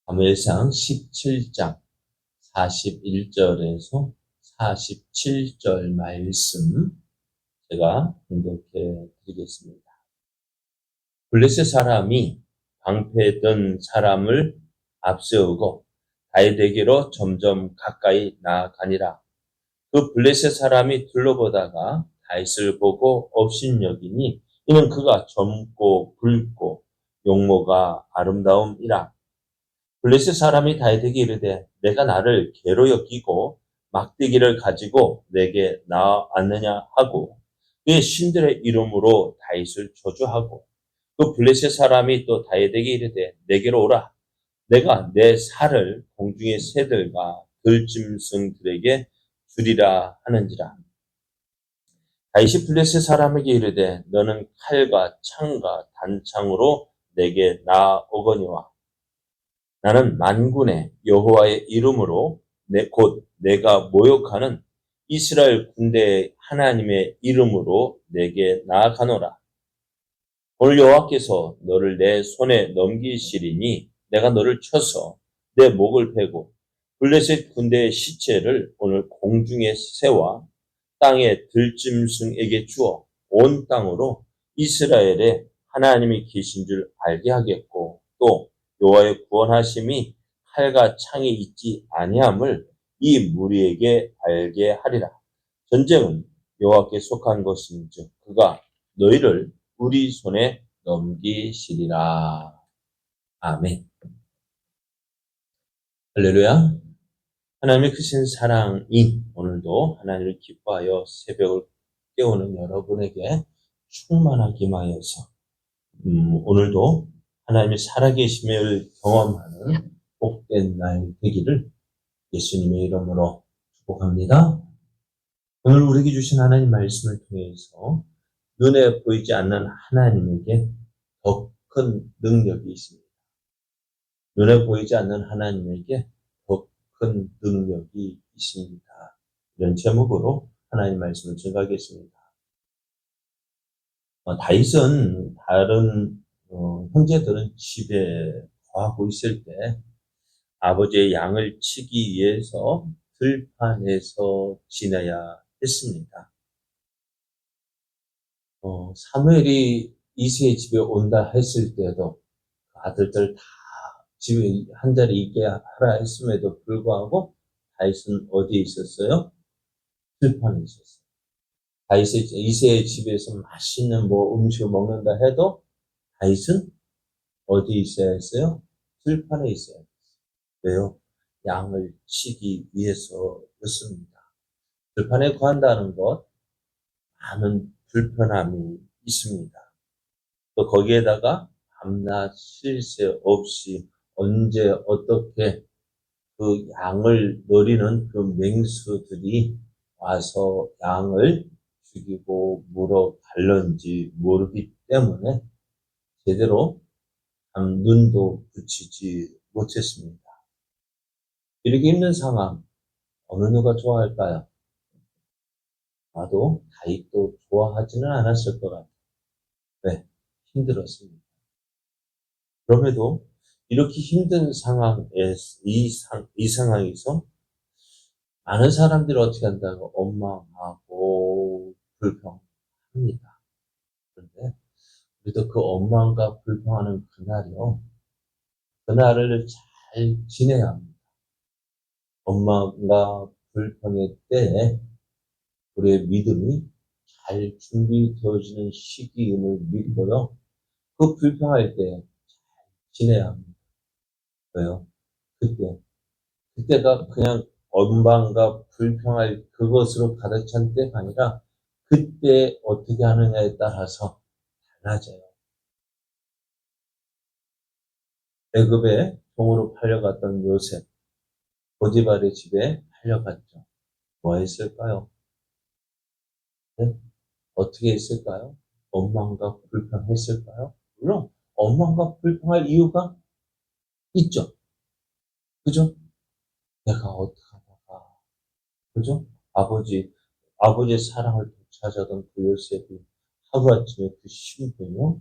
사무엘상 17장 41절에서 47절 말씀 제가 공독해 드리겠습니다. 블레셋 사람이 방패든 사람을 앞세우고 다윗에게로 점점 가까이 나아가니라. 그 블레셋 사람이 둘러보다가 다윗을 보고 업신여기니 이는 그가 젊고 붉고 용모가 아름다움이라. 블레셋 사람이 다윗에게 이르되 내가 나를 개로 여기고 막대기를 가지고 내게 나왔느냐 하고 그의 신들의 이름으로 다윗을 저주하고 그 블레셋 사람이 또 다윗에게 이르되 내게로 오라. 내가 내 살을 공중의 새들과 들짐승들에게 주리라 하는지라. 다윗이 블레셋 사람에게 이르되 너는 칼과 창과 단창으로 내게 나오거니와 나는 만군의 여호와의 이름으로 곧 내가 모욕하는 이스라엘 군대의 하나님의 이름으로 내게 나아가노라. 오늘 여호와께서 너를 내 손에 넘기시리니 내가 너를 쳐서 내 목을 베고 블레셋 군대의 시체를 오늘 공중의 새와 땅의 들짐승에게 주어 온 땅으로 이스라엘에 하나님이 계신 줄 알게 하겠고 또 여호와의 구원하심이 칼과 창이 있지 아니함을 이 무리에게 알게 하리라. 전쟁은 여호와께 속한 것인즉 그가 너희를 우리 손에 넘기시리라. 아멘. 할렐루야. 하나님의 크신 사랑이 오늘도 하나님을 기뻐하여 새벽을 깨우는 여러분에게 충만하기만 하여서 오늘도 하나님의 살아계심을 경험하는 복된 날 되기를 예수님의 이름으로 축복합니다. 오늘 우리에게 주신 하나님 말씀을 통해서 눈에 보이지 않는 하나님에게 더 큰 능력이 있습니다. 눈에 보이지 않는 하나님에게 더 큰 능력이 있습니다. 이런 제목으로 하나님 말씀을 전하겠습니다. 다윗은 다른 형제들은 집에 거하고 있을 때 아버지의 양을 치기 위해서 들판에서 지내야 했습니다. 사무엘이 이새의 집에 온다 했을 때도 아들들 다 집에 한 자리 있게 하라 했음에도 불구하고 다윗은 어디에 있었어요? 들판에 있었어요. 다윗의 이새의 집에서 맛있는 음식을 먹는다 해도 다윗은 어디에 있어야 했어요? 들판에 있어야 했어요. 왜요? 양을 치기 위해서였습니다. 들판에 거한다는 것 많은 불편함이 있습니다. 또 거기에다가 밤낮 쉴 새 없이 언제 어떻게 그 양을 노리는 그 맹수들이 와서 양을 죽이고 물어 갈는지 모르기 때문에 제대로 눈도 붙이지 못했습니다. 이렇게 힘든 상황 어느 누가 좋아할까요? 나도 다윗도 좋아하지는 않았을 것 같아요. 왜? 힘들었습니다. 그럼에도 이렇게 힘든 상황에 이 상황에서 많은 사람들이 어떻게 한다고 원망하고 불평합니다. 그런데 우리도 그 원망과 불평하는 그날이요. 그날을 잘 지내야 합니다. 원망과 불평의 때에 우리의 믿음이 잘 준비되어지는 시기임을 믿고요. 그 불평할 때 잘 지내야 합니다. 왜요? 그때가 그냥 원망과 불평할 그것으로 가득 찬 때가 아니라 그때 어떻게 하느냐에 따라서 달라져요. 애굽에 종으로 팔려갔던 요셉, 보디발의 집에 팔려갔죠. 뭐 했을까요? 네? 어떻게 했을까요? 원망과 불평했을까요? 물론 원망과 불평할 이유가 있죠. 그죠? 내가 어떻게 하다가, 그죠? 아버지의 사랑을 되찾아던 그 요셉이 하루아침에 그 신분요?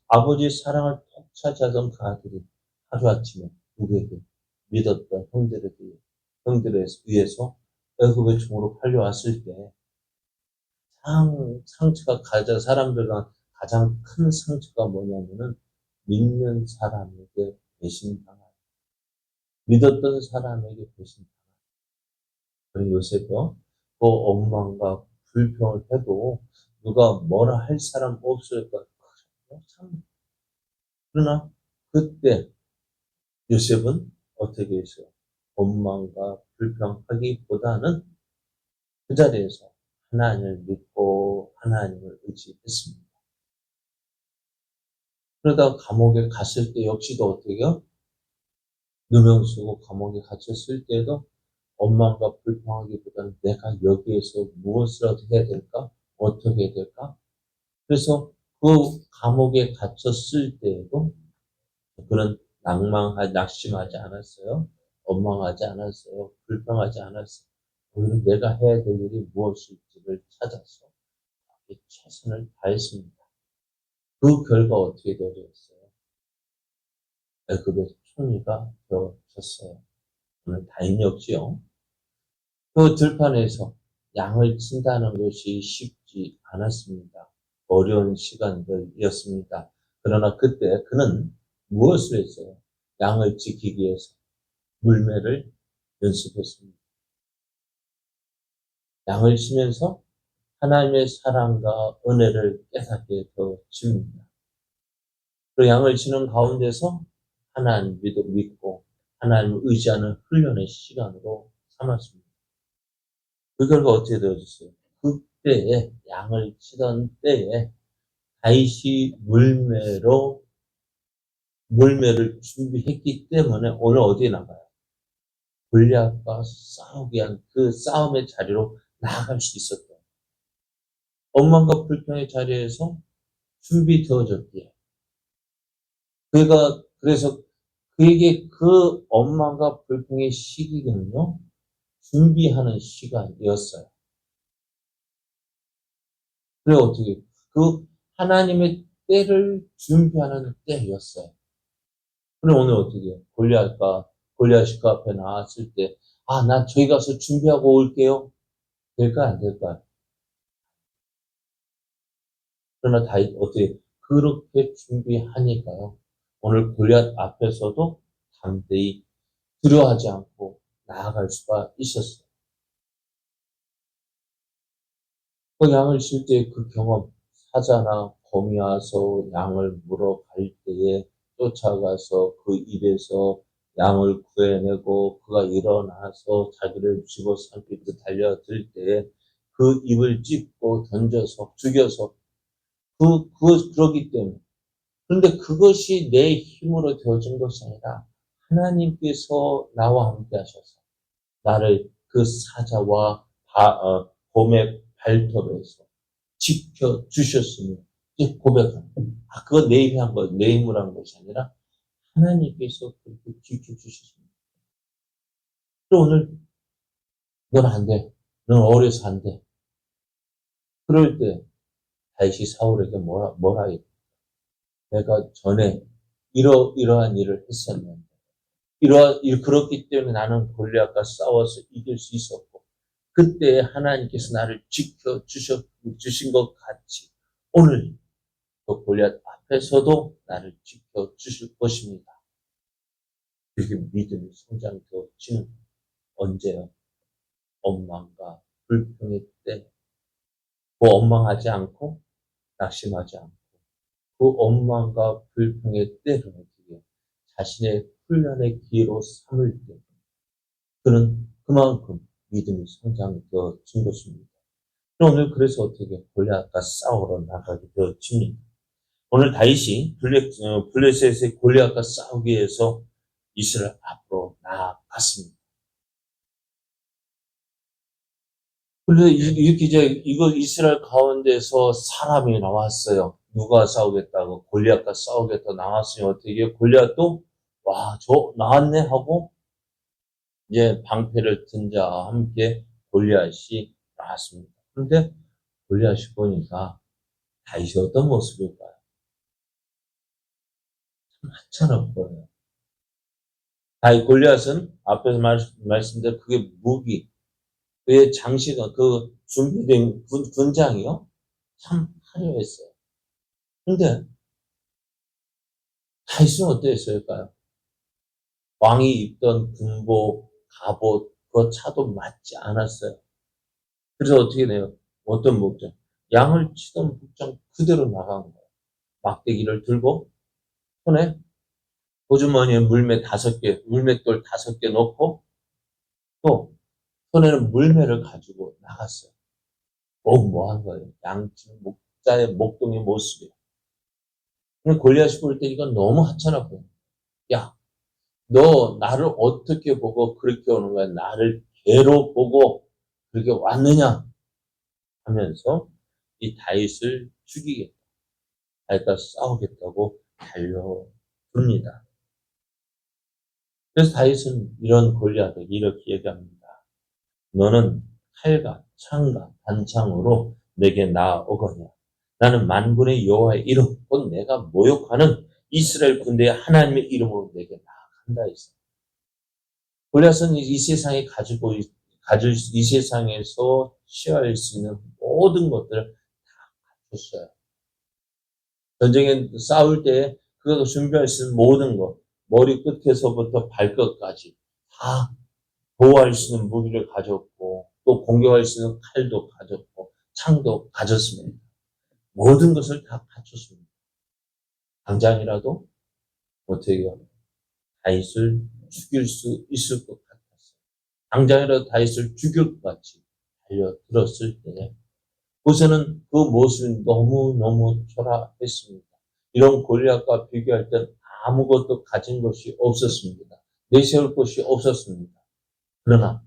아버지의 사랑을 톡 차지하던 그 아들이 하루아침에 누구에게 믿었던 형들에 의해서 애굽의 종으로 팔려왔을 때 상처가 사람들과 가장 큰 상처가 뭐냐면은 믿는 사람에게 배신당한, 믿었던 사람에게 배신당한. 그리고 요새도 그 원망과 불평을 해도 누가 뭐라 할 사람 없을까? 참. 그러나 그때 요셉은 어떻게 했어요? 원망과 불평하기보다는 그 자리에서 하나님을 믿고 하나님을 의지했습니다. 그러다가 감옥에 갔을 때 역시도 어떻게 해요? 누명 쓰고 감옥에 갇혔을 때도 원망과 불평하기보다는 내가 여기에서 무엇을 해야 될까? 어떻게 해야 될까? 그래서 그 감옥에 갇혔을 때에도 그는 낙심하지 않았어요. 원망하지 않았어요. 불평하지 않았어요. 오히려 내가 해야 될 일이 무엇일지를 찾아서 최선을 다했습니다. 그 결과 어떻게 되었어요? 애굽의 총리가 되어졌어요. 오늘 다인 역시요. 그 들판에서 양을 친다는 것이 쉽지 않았습니다. 어려운 시간들이었습니다. 그러나 그때 그는 무엇을 했어요? 양을 지키기 위해서 물매를 연습했습니다. 양을 치면서 하나님의 사랑과 은혜를 깨닫게 되어집니다. 그 양을 치는 가운데서 하나님 믿고 하나님을 의지하는 훈련의 시간으로 삼았습니다. 그 결과 어떻게 되어졌어요? 그때에 양을 치던 때에 다윗이 물매를 준비했기 때문에 오늘 어디에 나가요? 골리앗과 싸우기 위한 그 싸움의 자리로 나아갈 수 있었던 원망과 불평의 자리에서 준비되어졌기에 그래서 그에게 그 원망과 불평의 시기는요 준비하는 시간이었어요. 그래 어떻게 그 하나님의 때를 준비하는 때였어요. 그럼 오늘 어떻게 해요? 골리앗이 그 앞에 나왔을 때 난 저기 가서 준비하고 올게요. 될까 안 될까? 그러나 다윗 어떻게 그렇게 준비하니까요. 오늘 골리앗 앞에서도 담대히 두려워하지 않고 나아갈 수가 있었어요. 그 양을 칠 때 그 경험, 사자나 곰이 와서 양을 물어갈 때에 쫓아가서 그 입에서 양을 구해내고 그가 일어나서 자기를 집어삼키고 달려들 때에 그 입을 찢고 던져서 죽여서 그러기 때문에. 그런데 그것이 내 힘으로 되어진 것이 아니라 하나님께서 나와 함께 하셔서 나를 그 사자와 곰의 발톱에서 지켜주셨으니 이제 고백합니다. 그건 내 힘이 한 거, 내 힘으로 한 것이 아니라 하나님께서 그렇게 지켜주셨습니다. 그리고 오늘 넌 안 돼. 넌 어려서 안 돼. 그럴 때 다윗이 사울에게 뭐라 해요? 내가 전에 이러한 일을 했었는데 그렇기 때문에 나는 골리앗과 싸워서 이길 수 있었고 그때 하나님께서 나를 지켜주신 것 같이 오늘 그 골리앗 앞에서도 나를 지켜주실 것입니다. 그렇게 믿음이 성장되어지는 언제요? 원망과 불평의 때. 그 원망하지 않고 낙심하지 않고 그 원망과 불평의 때를 어떻게 자신의 훈련의 기회로 삼을 때 그는 그만큼 믿음이 성장되어진 것입니다. 오늘 그래서 어떻게 골리앗과 싸우러 나가게 되어집니다. 오늘 다윗이 블레셋의 골리앗과 싸우기 위해서 이스라엘 앞으로 나아갔습니다. 그래서 이렇게 이거 이스라엘 가운데서 사람이 나왔어요. 누가 싸우겠다고 골리앗과 싸우겠다 나왔으니 어떻게 골리앗도 저 나왔네 하고 이제 방패를 든 자와 함께 골리앗이 나왔습니다. 그런데 골리앗이 보니까 다윗이 어떤 모습일까요? 참 하찮아 보여요. 골리앗은 앞에서 말씀드린 그게 무기, 그의 장식은 그 준비된 군장이요. 참 화려했어요. 근데 다윗은 어땠을까요? 왕이 입던 군복, 갑옷, 그 차도 맞지 않았어요. 그래서 어떻게 돼요? 어떤 목장? 양을 치던 목장 그대로 나간 거예요. 막대기를 들고 손에 호주머니에 물맷돌 5개 넣고 또 손에는 물매를 가지고 나갔어요. 뭐 한 거예요? 양친 목자의 목동의 모습이에요. 근데 골리앗이 볼 때 이건 너무 하찮아 보여요. 야, 너 나를 어떻게 보고 그렇게 오는 거야? 나를 개로 보고 그렇게 왔느냐? 하면서 이 다윗을 죽이겠다. 다윗과 싸우겠다고 달려듭니다. 그래서 다윗은 이런 골리앗을 이렇게 얘기합니다. 너는 칼과 창과 단창으로 내게 나아오거냐. 나는 만군의 여호와의 이름, 곧 내가 모욕하는 이스라엘 군대의 하나님의 이름으로 내게 나아간다 했어요. 골리앗은 이 세상에 가질 이 세상에서 취할 수 있는 모든 것들을 다 갖췄어요. 전쟁에 싸울 때 그가 준비할 수 있는 모든 것, 머리 끝에서부터 발끝까지 다 보호할 수 있는 무기를 가졌고 또 공격할 수 있는 칼도 가졌고 창도 가졌습니다. 모든 것을 다 갖췄습니다. 당장이라도 어떻게 해요? 다윗을 죽일 수 있을 것 같았어요. 당장이라도 다윗을 죽일 것 같이 달려들었을 때 모세는 그 모습이 너무너무 초라했습니다. 이런 골리앗과 비교할 땐 아무것도 가진 것이 없었습니다. 내세울 것이 없었습니다. 그러나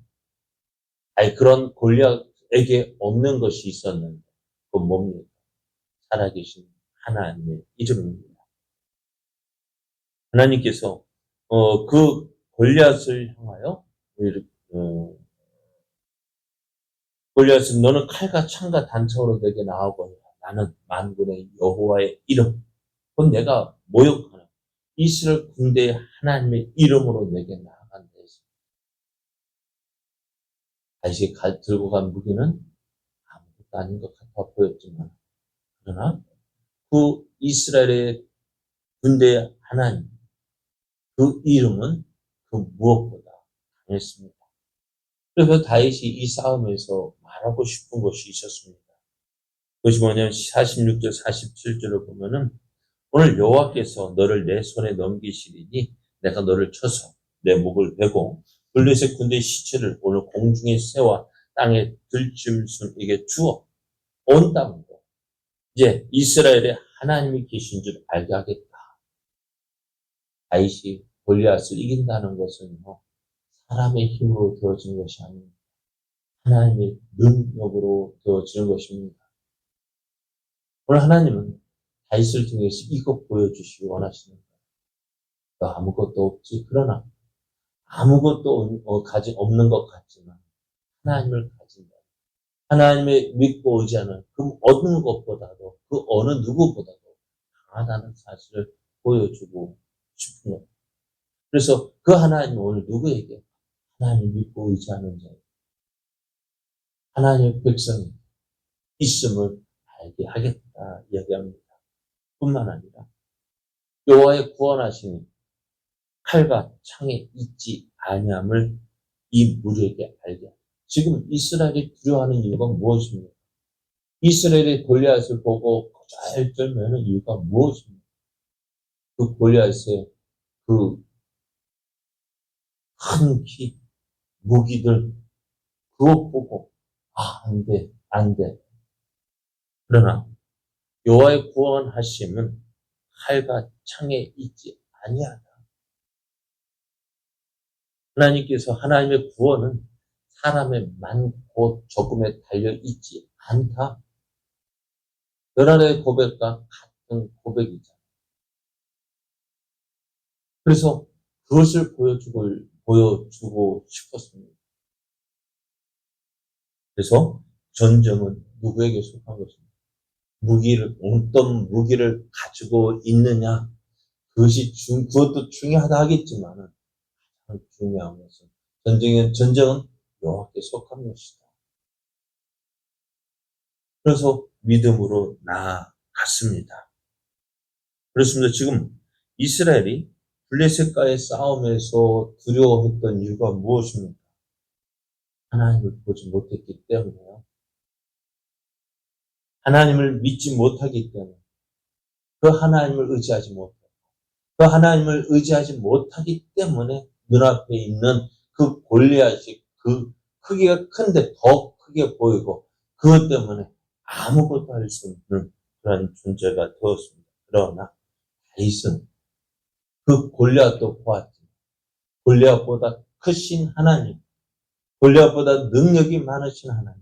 그런 골리앗에게 없는 것이 있었는데 그건 뭡니까? 살아계신 하나님의 이름입니다. 하나님께서 그 골리앗을 향하여 골리앗은 너는 칼과 창과 단창으로 내게 나아오거니와 나는 만군의 여호와의 이름 곧 내가 모욕하는 이스라엘 군대의 하나님의 이름으로 내게 나아간다 했습니다. 다시 들고 간 무기는 아무것도 아닌 것 같아 보였지만 그러나 그 이스라엘의 군대의 하나님 그 이름은 그 무엇보다 강했습니다. 그래서 다윗이 이 싸움에서 말하고 싶은 것이 있었습니다. 그것이 뭐냐면 46절 47절을 보면은 오늘 여호와께서 너를 내 손에 넘기시리니 내가 너를 쳐서 내 목을 베고 블레셋 군대의 시체를 오늘 공중의 새와 땅의 들짐승에게 주어 온 땅으로 이제 이스라엘에 하나님이 계신 줄 알게 하겠다. 다윗이 골리앗을 이긴다는 것은요. 사람의 힘으로 되어진 것이 아닙니다. 하나님의 능력으로 되어지는 것입니다. 오늘 하나님은 다윗을 통해서 이것 보여주시기 원하시는 거예요. 너 아무것도 없지. 그러나 아무것도 없는 것 같지만 하나님을 가진다. 하나님을 믿고 의지하는 그 어느 것보다도 그 어느 누구보다도 강하다는 사실을 보여주고 싶은 거예요. 그래서 그 하나님은 오늘 누구에게 하나님을 믿고 의지하는 자, 하나님의 백성이 있음을 알게 하겠다 이야기합니다. 뿐만 아니라 여호와의 구원하시는 칼과 창에 있지 아니함을 이 무리에게 알게 합니다. 지금 이스라엘이 두려워하는 이유가 무엇입니까? 이스라엘이 골리앗을 보고 잘 떨면은 이유가 무엇입니까? 그 골리앗의 그 큰 키, 무기들 그것 보고 안 돼, 안 돼. 그러나 여호와의 구원하심은 칼과 창에 있지 아니하다. 하나님께서 하나님의 구원은 사람의 많고 적음에 달려 있지 않다. 열한의 고백과 같은 고백이죠. 그래서 그것을 보여주고 싶었습니다. 그래서 전쟁은 누구에게 속한 것입니다. 어떤 무기를 가지고 있느냐, 그것도 중요하다 하겠지만은, 가장 중요한 것은 전쟁은 여호와께 속한 것이다. 그래서 믿음으로 나아갔습니다. 그렇습니다. 지금 이스라엘이 블레셋과의 싸움에서 두려워했던 이유가 무엇입니까? 하나님을 보지 못했기 때문에요. 하나님을 믿지 못하기 때문에, 그 하나님을 의지하지 못해요. 그 하나님을 의지하지 못하기 때문에 눈앞에 있는 그 골리앗이 그 크기가 큰데 더 크게 보이고, 그것 때문에 아무것도 할 수 없는 그런 존재가 되었습니다. 그러나 다윗은 그 골리앗도 보았지만 골리앗보다 크신 하나님, 골리앗보다 능력이 많으신 하나님,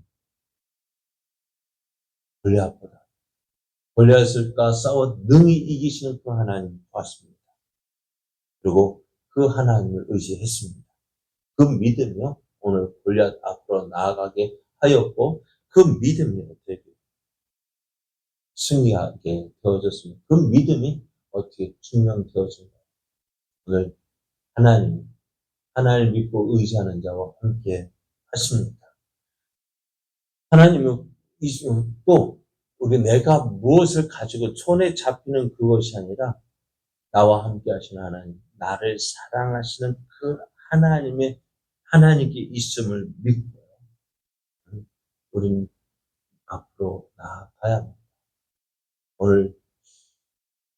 골리앗을과 싸워 능히 이기시는 그 하나님 보았습니다. 그리고 그 하나님을 의지했습니다. 그 믿음이요, 오늘 골리앗 앞으로 나아가게 하였고, 그 믿음이 어떻게 승리하게 되어졌습니다. 그 믿음이 어떻게 증명되어진가요? 오늘 하나님을 믿고 의지하는 자와 함께 하십니다. 하나님은 또 내가 무엇을 가지고 손에 잡히는 그것이 아니라 나와 함께 하시는 하나님, 나를 사랑하시는 그 하나님께 있음을 믿고 우리는 앞으로 나아가야 합니다. 오늘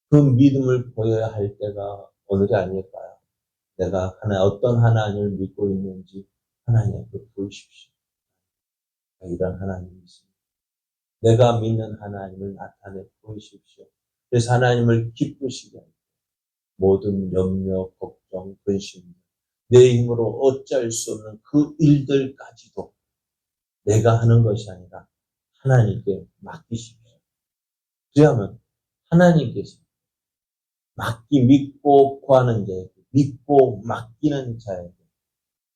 그 믿음을 보여야 할 때가 오늘이 아닐까요? 내가 어떤 하나님을 믿고 있는지 하나님 앞에 보이십시오. 이런 하나님이 있습니다. 내가 믿는 하나님을 나타내 보이십시오. 그래서 하나님을 기쁘시게 하고 모든 염려, 걱정, 근심, 내 힘으로 어찌할 수 없는 그 일들까지도 내가 하는 것이 아니라 하나님께 맡기십시오. 그러면 하나님께서 믿고 구하는 자에게, 믿고 맡기는 자에게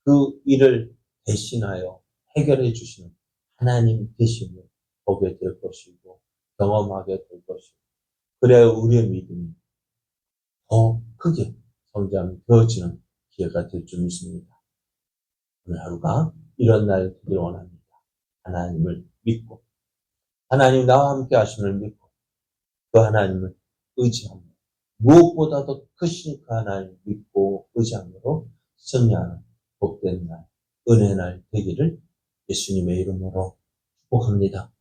그 일을 대신하여 해결해 주시는 하나님 되심을 보게 될 것이고 경험하게 될 것이고, 그래야 우리의 믿음이 더 크게 성장이 되어지는 기회가 될 줄 믿습니다. 오늘 하루가 이런 날이 되길 원합니다. 하나님을 믿고, 하나님 나와 함께 하심을 믿고, 그 하나님을 의지하며, 무엇보다도 크신 그 하나님을 믿고 의지함으로 승리하는 복된 날, 은혜의 날 되기를 예수님의 이름으로 축복합니다.